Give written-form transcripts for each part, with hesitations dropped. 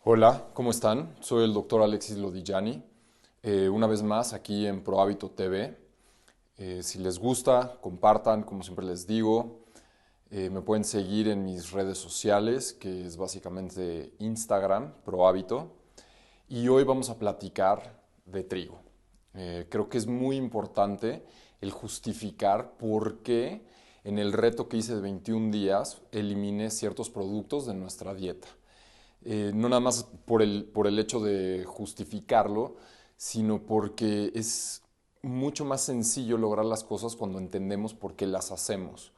Hola, ¿cómo están? Soy el doctor Alexis Lodillani, una vez más aquí en ProHábito TV. Si les gusta, compartan, como siempre les digo. Me pueden seguir en mis redes sociales, que es básicamente Instagram, ProHábito. Y hoy vamos a platicar de trigo. Creo que es muy importante el justificar por qué en el reto que hice de 21 días eliminé ciertos productos de nuestra dieta. No nada más por el hecho de justificarlo, sino porque es mucho más sencillo lograr las cosas cuando entendemos por qué las hacemos.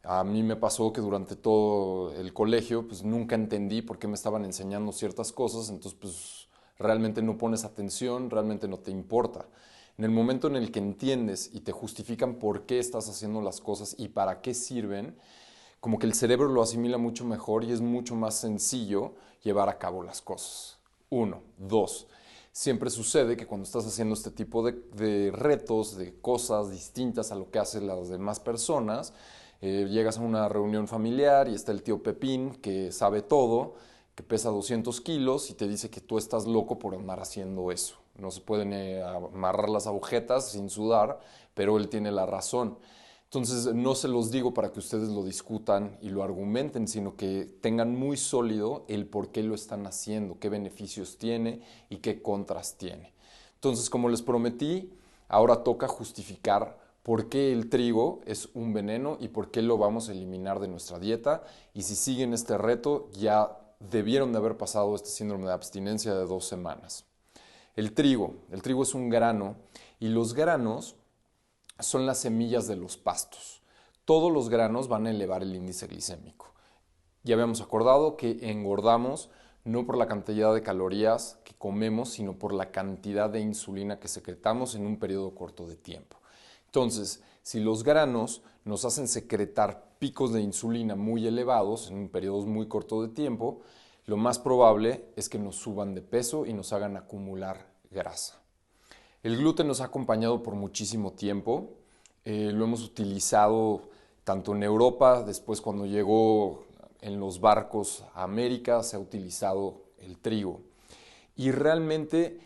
A mí me pasó que durante todo el colegio, pues nunca entendí por qué me estaban enseñando ciertas cosas, entonces pues realmente no pones atención, realmente no te importa. En el momento en el que entiendes y te justifican por qué estás haciendo las cosas y para qué sirven, como que el cerebro lo asimila mucho mejor y es mucho más sencillo llevar a cabo las cosas. Uno. Dos. Siempre sucede que cuando estás haciendo este tipo de retos, de cosas distintas a lo que hacen las demás personas, llegas a una reunión familiar y está el tío Pepín que sabe todo, que pesa 200 kilos y te dice que tú estás loco por andar haciendo eso. No se pueden amarrar las agujetas sin sudar, pero él tiene la razón. Entonces, no se los digo para que ustedes lo discutan y lo argumenten, sino que tengan muy sólido el por qué lo están haciendo, qué beneficios tiene y qué contras tiene. Entonces, como les prometí, ahora toca justificar por qué el trigo es un veneno y por qué lo vamos a eliminar de nuestra dieta. Y si siguen este reto, ya debieron de haber pasado este síndrome de abstinencia de 2 semanas. El trigo es un grano y los granos son las semillas de los pastos. Todos los granos van a elevar el índice glicémico. Ya habíamos acordado que engordamos no por la cantidad de calorías que comemos, sino por la cantidad de insulina que secretamos en un periodo corto de tiempo. Entonces, si los granos nos hacen secretar picos de insulina muy elevados en un periodo muy corto de tiempo, lo más probable es que nos suban de peso y nos hagan acumular grasa. El gluten nos ha acompañado por muchísimo tiempo, lo hemos utilizado tanto en Europa, después cuando llegó en los barcos a América se ha utilizado el trigo. Y realmente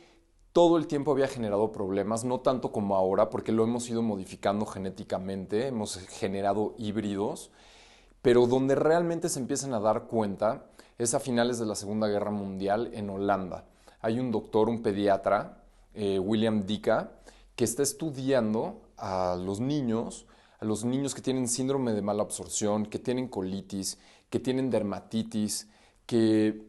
todo el tiempo había generado problemas, no tanto como ahora, porque lo hemos ido modificando genéticamente, hemos generado híbridos, pero donde realmente se empiezan a dar cuenta es a finales de la Segunda Guerra Mundial en Holanda. Hay un doctor, un pediatra, William Dicka, que está estudiando a los niños que tienen síndrome de mala absorción, que tienen colitis, que tienen dermatitis, que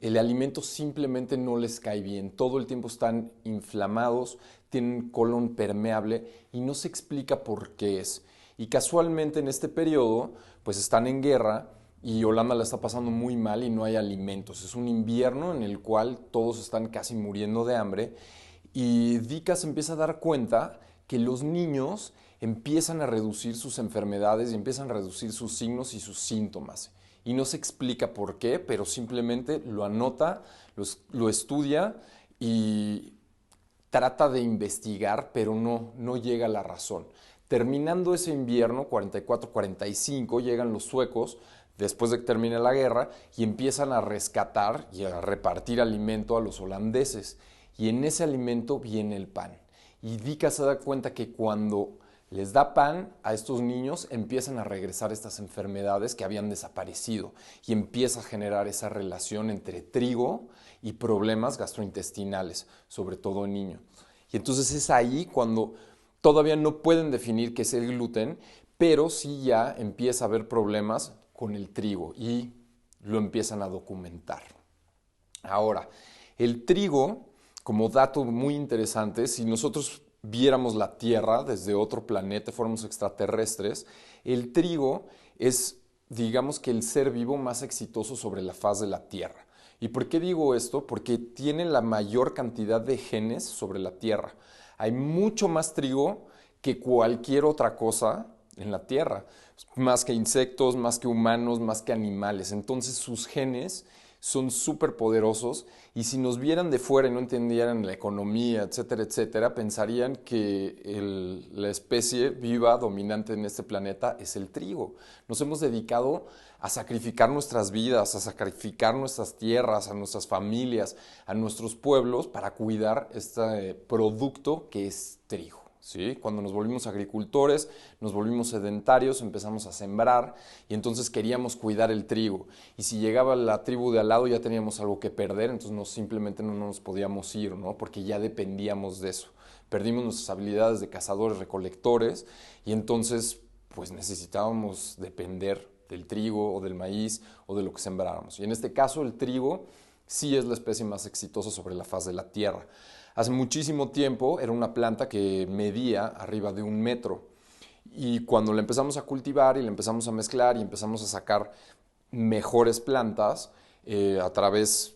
el alimento simplemente no les cae bien, todo el tiempo están inflamados, tienen colon permeable y no se explica por qué es. Y casualmente en este periodo, pues están en guerra y Holanda la está pasando muy mal y no hay alimentos. Es un invierno en el cual todos están casi muriendo de hambre y Dika se empieza a dar cuenta que los niños empiezan a reducir sus enfermedades y empiezan a reducir sus signos y sus síntomas. Y no se explica por qué, pero simplemente lo anota, lo estudia y trata de investigar, pero no llega a la razón. Terminando ese invierno, 44-45, llegan los suecos, después de que termine la guerra, y empiezan a rescatar y a repartir alimento a los holandeses. Y en ese alimento viene el pan. Y Dika se da cuenta que cuando les da pan a estos niños, empiezan a regresar estas enfermedades que habían desaparecido y empieza a generar esa relación entre trigo y problemas gastrointestinales, sobre todo en niños. Y entonces es ahí cuando todavía no pueden definir qué es el gluten, pero sí ya empieza a haber problemas con el trigo y lo empiezan a documentar. Ahora, el trigo, como dato muy interesante, si nosotros viéramos la Tierra desde otro planeta, fuéramos extraterrestres, el trigo es, digamos que el ser vivo más exitoso sobre la faz de la Tierra. ¿Y por qué digo esto? Porque tiene la mayor cantidad de genes sobre la Tierra. Hay mucho más trigo que cualquier otra cosa en la Tierra, más que insectos, más que humanos, más que animales. Entonces sus genes son súper poderosos y si nos vieran de fuera y no entendieran la economía, etcétera, etcétera, pensarían que la especie viva dominante en este planeta es el trigo. Nos hemos dedicado a sacrificar nuestras vidas, a sacrificar nuestras tierras, a nuestras familias, a nuestros pueblos para cuidar este producto que es trigo. ¿Sí? Cuando nos volvimos agricultores, nos volvimos sedentarios, empezamos a sembrar y entonces queríamos cuidar el trigo. Y si llegaba la tribu de al lado ya teníamos algo que perder, entonces simplemente no nos podíamos ir, ¿no? Porque ya dependíamos de eso. Perdimos nuestras habilidades de cazadores, recolectores y entonces pues necesitábamos depender del trigo o del maíz o de lo que sembráramos. Y en este caso el trigo sí es la especie más exitosa sobre la faz de la tierra. Hace muchísimo tiempo era una planta que medía arriba de 1 metro y cuando la empezamos a cultivar y la empezamos a mezclar y empezamos a sacar mejores plantas a través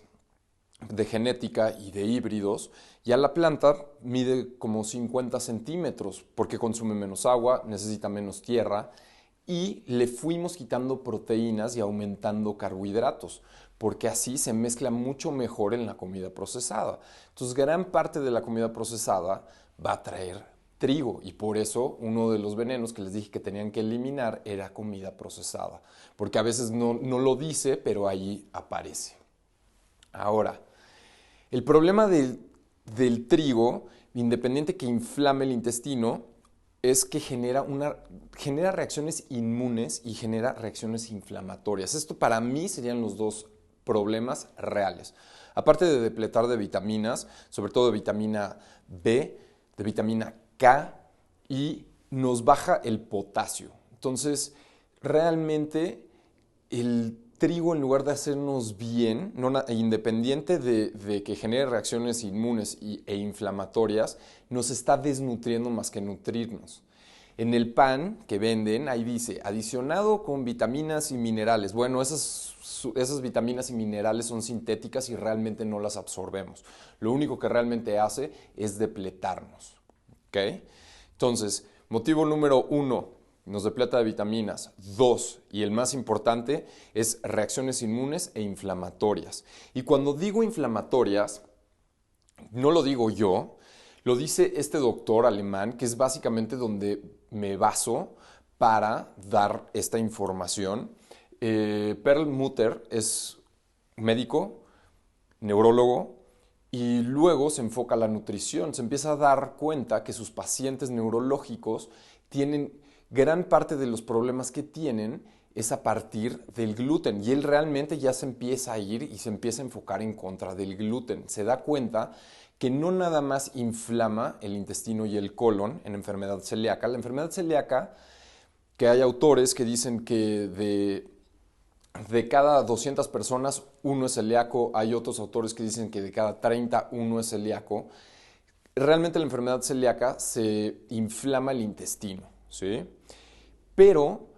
de genética y de híbridos, ya la planta mide como 50 centímetros porque consume menos agua, necesita menos tierra y le fuimos quitando proteínas y aumentando carbohidratos, porque así se mezcla mucho mejor en la comida procesada. Entonces, gran parte de la comida procesada va a traer trigo y por eso uno de los venenos que les dije que tenían que eliminar era comida procesada, porque a veces no lo dice, pero ahí aparece. Ahora, el problema del trigo, independiente que inflame el intestino, es que genera reacciones inmunes y genera reacciones inflamatorias. Esto para mí serían los dos problemas reales. Aparte de depletar de vitaminas, sobre todo de vitamina B, de vitamina K, y nos baja el potasio. Entonces, realmente el trigo, en lugar de hacernos bien, independiente de que genere reacciones inmunes e inflamatorias, nos está desnutriendo más que nutrirnos. En el pan que venden, ahí dice, adicionado con vitaminas y minerales. Bueno, esas vitaminas y minerales son sintéticas y realmente no las absorbemos. Lo único que realmente hace es depletarnos. ¿Ok? Entonces, motivo número 1, nos depleta de vitaminas. 2, y el más importante, es reacciones inmunes e inflamatorias. Y cuando digo inflamatorias, no lo digo yo, lo dice este doctor alemán, que es básicamente donde me baso para dar esta información. Perlmutter es médico, neurólogo, y luego se enfoca a la nutrición. Se empieza a dar cuenta que sus pacientes neurológicos tienen gran parte de los problemas que tienen es a partir del gluten y él realmente ya se empieza a ir y se empieza a enfocar en contra del gluten. Se da cuenta que no nada más inflama el intestino y el colon en enfermedad celíaca. La enfermedad celíaca, que hay autores que dicen que de cada 200 personas uno es celíaco, hay otros autores que dicen que de cada 30 uno es celíaco. Realmente la enfermedad celíaca se inflama el intestino, ¿sí? Pero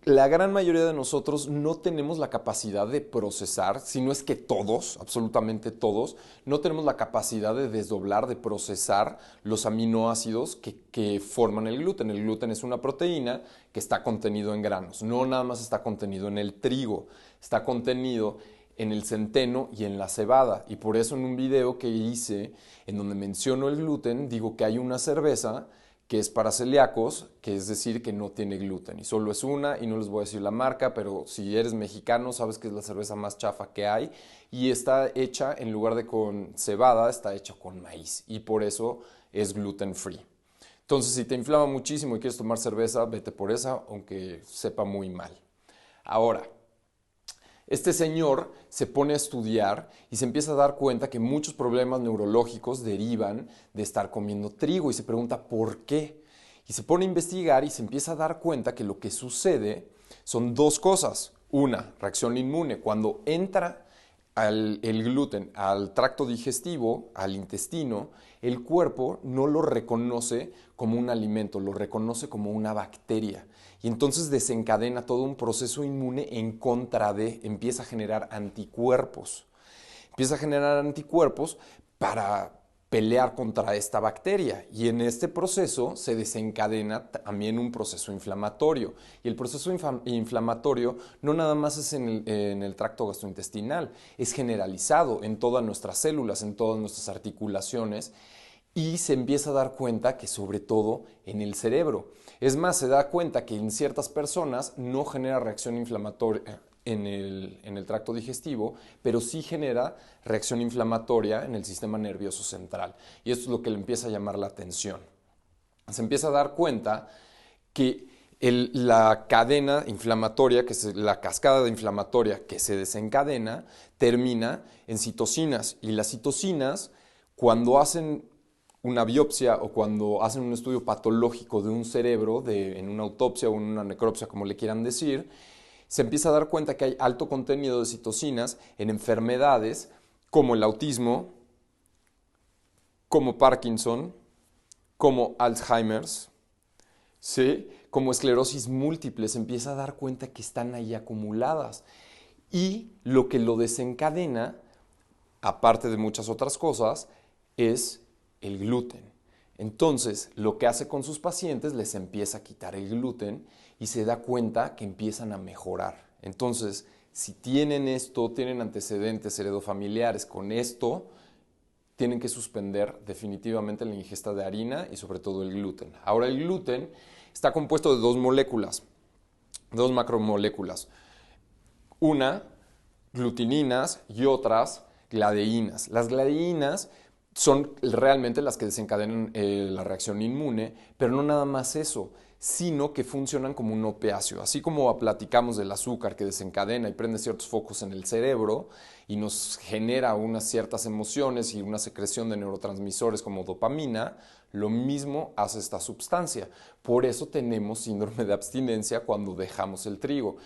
la gran mayoría de nosotros no tenemos la capacidad de procesar, si no es que todos, absolutamente todos, no tenemos la capacidad de desdoblar, de procesar los aminoácidos que forman el gluten. El gluten es una proteína que está contenido en granos, no nada más está contenido en el trigo, está contenido en el centeno y en la cebada. Y por eso en un video que hice en donde menciono el gluten, digo que hay una cerveza que es para celíacos, que es decir que no tiene gluten y solo es una y no les voy a decir la marca, pero si eres mexicano sabes que es la cerveza más chafa que hay y está hecha en lugar de con cebada, está hecha con maíz y por eso es gluten free. Entonces si te inflama muchísimo y quieres tomar cerveza, vete por esa, aunque sepa muy mal. Ahora, este señor se pone a estudiar y se empieza a dar cuenta que muchos problemas neurológicos derivan de estar comiendo trigo y se pregunta ¿por qué? Y se pone a investigar y se empieza a dar cuenta que lo que sucede son dos cosas. Una, reacción inmune. Cuando entra el gluten al tracto digestivo, al intestino, el cuerpo no lo reconoce como un alimento, lo reconoce como una bacteria. Y entonces desencadena todo un proceso inmune en contra de, empieza a generar anticuerpos. Empieza a generar anticuerpos para pelear contra esta bacteria. Y en este proceso se desencadena también un proceso inflamatorio. Y el proceso inflamatorio no nada más es en el tracto gastrointestinal, es generalizado en todas nuestras células, en todas nuestras articulaciones. Y se empieza a dar cuenta que sobre todo en el cerebro. Es más, se da cuenta que en ciertas personas no genera reacción inflamatoria en el tracto digestivo, pero sí genera reacción inflamatoria en el sistema nervioso central. Y esto es lo que le empieza a llamar la atención. Se empieza a dar cuenta que la cadena inflamatoria, la cascada inflamatoria que se desencadena, termina en citocinas. Y las citocinas, cuando hacen una biopsia o cuando hacen un estudio patológico de un cerebro, en una autopsia o en una necropsia, como le quieran decir, se empieza a dar cuenta que hay alto contenido de citocinas en enfermedades como el autismo, como Parkinson, como Alzheimer's, ¿sí? Como esclerosis múltiple. Se empieza a dar cuenta que están ahí acumuladas. Y lo que lo desencadena, aparte de muchas otras cosas, es el gluten. Entonces, lo que hace con sus pacientes, les empieza a quitar el gluten y se da cuenta que empiezan a mejorar. Entonces, si tienen esto, tienen antecedentes heredofamiliares con esto, tienen que suspender definitivamente la ingesta de harina y sobre todo el gluten. Ahora, el gluten está compuesto de dos moléculas, dos macromoléculas. Una, glutininas y otras, gliadeinas. Las gliadeinas son realmente las que desencadenan la reacción inmune, pero no nada más eso, sino que funcionan como un opiáceo. Así como platicamos del azúcar que desencadena y prende ciertos focos en el cerebro y nos genera unas ciertas emociones y una secreción de neurotransmisores como dopamina, lo mismo hace esta sustancia. Por eso tenemos síndrome de abstinencia cuando dejamos el trigo.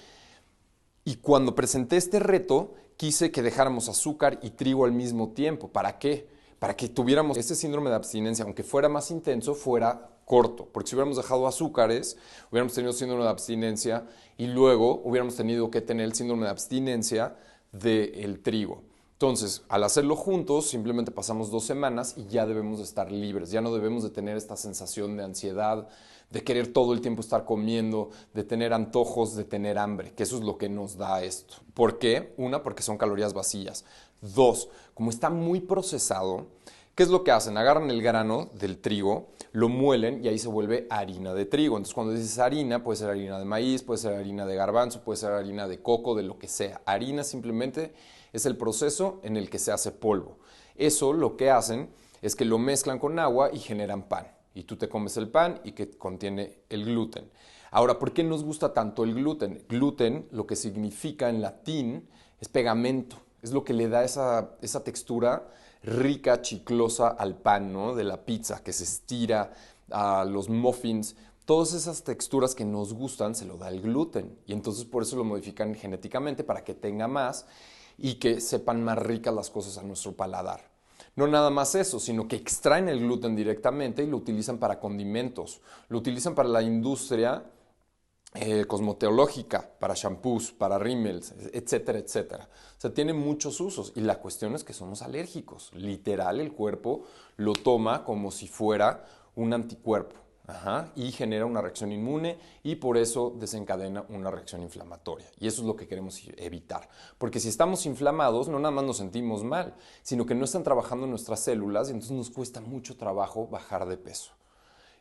Y cuando presenté este reto, quise que dejáramos azúcar y trigo al mismo tiempo. ¿Para qué? Para que tuviéramos ese síndrome de abstinencia, aunque fuera más intenso, fuera corto. Porque si hubiéramos dejado azúcares, hubiéramos tenido síndrome de abstinencia y luego hubiéramos tenido que tener el síndrome de abstinencia del trigo. Entonces, al hacerlo juntos, simplemente pasamos 2 semanas y ya debemos de estar libres. Ya no debemos de tener esta sensación de ansiedad, de querer todo el tiempo estar comiendo, de tener antojos, de tener hambre, que eso es lo que nos da esto. ¿Por qué? Una, porque son calorías vacías. 2, como está muy procesado, ¿qué es lo que hacen? Agarran el grano del trigo, lo muelen y ahí se vuelve harina de trigo. Entonces, cuando dices harina, puede ser harina de maíz, puede ser harina de garbanzo, puede ser harina de coco, de lo que sea. Harina simplemente es el proceso en el que se hace polvo. Eso lo que hacen es que lo mezclan con agua y generan pan. Y tú te comes el pan y que contiene el gluten. Ahora, ¿por qué nos gusta tanto el gluten? Gluten, lo que significa en latín, es pegamento. Es lo que le da esa textura rica, chiclosa al pan, ¿no? De la pizza, que se estira, a los muffins. Todas esas texturas que nos gustan se lo da el gluten. Y entonces por eso lo modifican genéticamente para que tenga más y que sepan más ricas las cosas a nuestro paladar. No nada más eso, sino que extraen el gluten directamente y lo utilizan para condimentos. Lo utilizan para la industria cosmetológica, para shampoos, para rímels, etcétera, etcétera. O sea, tiene muchos usos y la cuestión es que somos alérgicos. Literal, el cuerpo lo toma como si fuera un anticuerpo. Y genera una reacción inmune y por eso desencadena una reacción inflamatoria. Y eso es lo que queremos evitar. Porque si estamos inflamados, no nada más nos sentimos mal, sino que no están trabajando nuestras células y entonces nos cuesta mucho trabajo bajar de peso.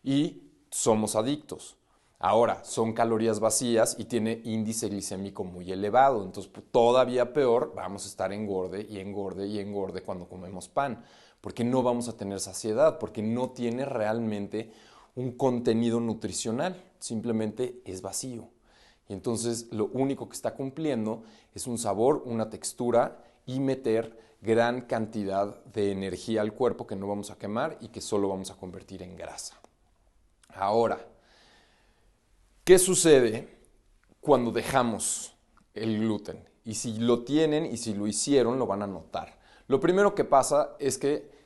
Y somos adictos. Ahora, son calorías vacías y tiene índice glicémico muy elevado. Entonces, todavía peor, vamos a estar engorde y engorde y engorde cuando comemos pan. Porque no vamos a tener saciedad, porque no tiene realmente un contenido nutricional, simplemente es vacío. Y entonces lo único que está cumpliendo es un sabor, una textura y meter gran cantidad de energía al cuerpo que no vamos a quemar y que solo vamos a convertir en grasa. Ahora, ¿qué sucede cuando dejamos el gluten? Y si lo tienen y si lo hicieron, lo van a notar. Lo primero que pasa es que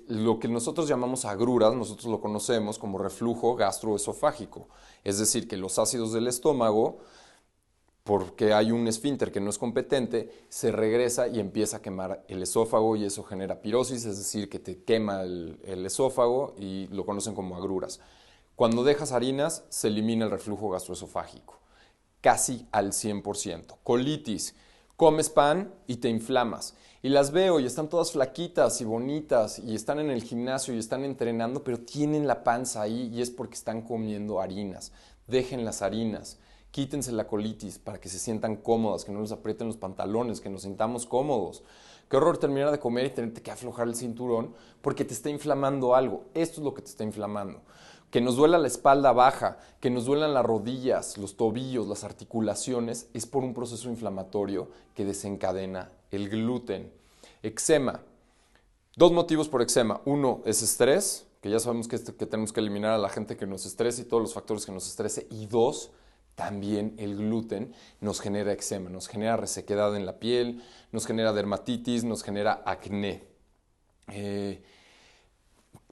lo que nosotros llamamos agruras, nosotros lo conocemos como reflujo gastroesofágico. Es decir, que los ácidos del estómago porque hay un esfínter que no es competente, se regresa y empieza a quemar el esófago y eso genera pirosis, es decir, que te quema el esófago y lo conocen como agruras. Cuando dejas harinas, se elimina el reflujo gastroesofágico, casi al 100%. Colitis, comes pan y te inflamas. Y las veo y están todas flaquitas y bonitas y están en el gimnasio y están entrenando, pero tienen la panza ahí y es porque están comiendo harinas. Dejen las harinas. Quítense la colitis para que se sientan cómodas, que no les aprieten los pantalones, que nos sintamos cómodos. Qué horror terminar de comer y tenerte que aflojar el cinturón porque te está inflamando algo. Esto es lo que te está inflamando. Que nos duela la espalda baja, que nos duelan las rodillas, los tobillos, las articulaciones, es por un proceso inflamatorio que desencadena el gluten. Eczema. Dos motivos por eczema. Uno es estrés, que ya sabemos que tenemos que eliminar a la gente que nos estrese y todos los factores que nos estrese. Y dos, también el gluten nos genera eczema, nos genera resequedad en la piel, nos genera dermatitis, nos genera acné.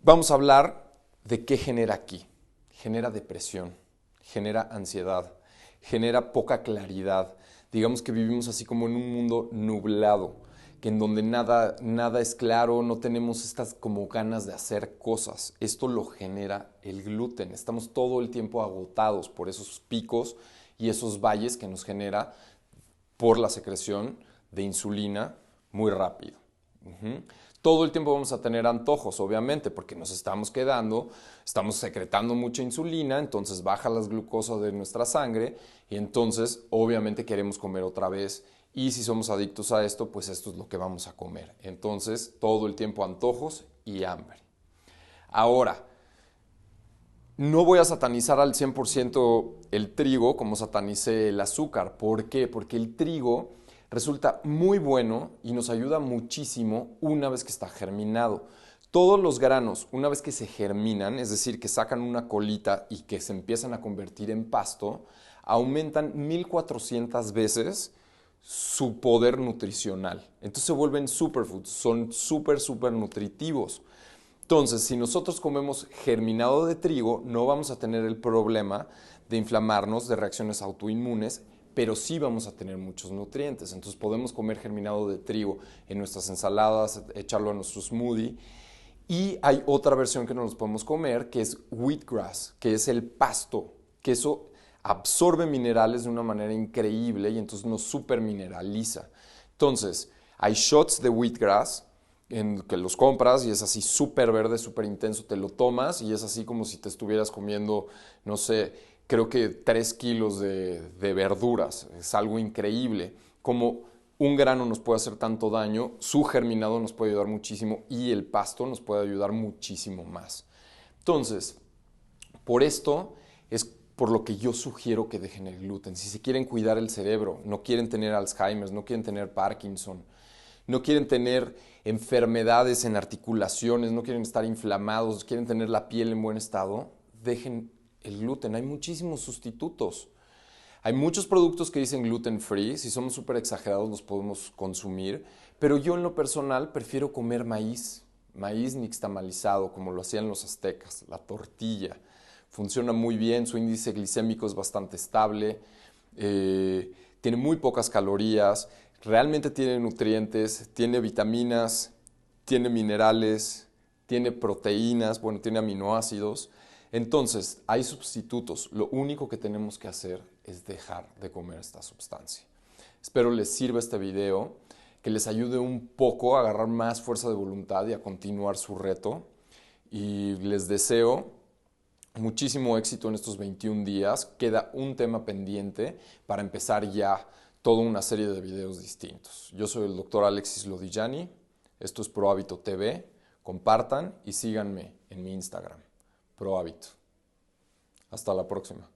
Vamos a hablar de qué genera aquí. Genera depresión, genera ansiedad, genera poca claridad. Digamos que vivimos así como en un mundo nublado, que en donde nada es claro, no tenemos estas como ganas de hacer cosas. Esto lo genera el gluten. Estamos todo el tiempo agotados por esos picos y esos valles que nos genera por la secreción de insulina muy rápido. Todo el tiempo vamos a tener antojos, obviamente, porque nos estamos estamos secretando mucha insulina, entonces baja las glucosas de nuestra sangre y entonces obviamente queremos comer otra vez. Y si somos adictos a esto, pues esto es lo que vamos a comer. Entonces, todo el tiempo antojos y hambre. Ahora, no voy a satanizar al 100% el trigo como satanicé el azúcar. ¿Por qué? Porque el trigo resulta muy bueno y nos ayuda muchísimo una vez que está germinado. Todos los granos, una vez que se germinan, es decir, que sacan una colita y que se empiezan a convertir en pasto, aumentan 1400 veces su poder nutricional. Entonces se vuelven superfoods, son súper nutritivos. Entonces, si nosotros comemos germinado de trigo, no vamos a tener el problema de inflamarnos, de reacciones autoinmunes, pero sí vamos a tener muchos nutrientes. Entonces podemos comer germinado de trigo en nuestras ensaladas, echarlo a nuestro smoothie. Y hay otra versión que nos podemos comer, que es wheatgrass, que es el pasto, que eso absorbe minerales de una manera increíble y entonces nos supermineraliza. Entonces, hay shots de wheatgrass en que los compras y es así súper verde, súper intenso, te lo tomas y es así como si te estuvieras comiendo, no sé, creo que 3 kilos de verduras. Es algo increíble. Como un grano nos puede hacer tanto daño, su germinado nos puede ayudar muchísimo y el pasto nos puede ayudar muchísimo más. Entonces, por esto es por lo que yo sugiero que dejen el gluten. Si se quieren cuidar el cerebro, no quieren tener Alzheimer, no quieren tener Parkinson, no quieren tener enfermedades en articulaciones, no quieren estar inflamados, quieren tener la piel en buen estado, dejen el gluten. Hay muchísimos sustitutos. Hay muchos productos que dicen gluten free, si somos súper exagerados los podemos consumir, pero yo en lo personal prefiero comer maíz nixtamalizado como lo hacían los aztecas, la tortilla. Funciona muy bien, su índice glicémico es bastante estable, tiene muy pocas calorías, realmente tiene nutrientes, tiene vitaminas, tiene minerales, tiene proteínas, bueno, tiene aminoácidos. Entonces, hay sustitutos. Lo único que tenemos que hacer es dejar de comer esta sustancia. Espero les sirva este video, que les ayude un poco a agarrar más fuerza de voluntad y a continuar su reto. Y les deseo muchísimo éxito en estos 21 días. Queda un tema pendiente para empezar ya toda una serie de videos distintos. Yo soy el Dr. Alexis Lodijani. Esto es Pro Hábito TV. Compartan y síganme en mi Instagram. Pro Hábito. Hasta la próxima.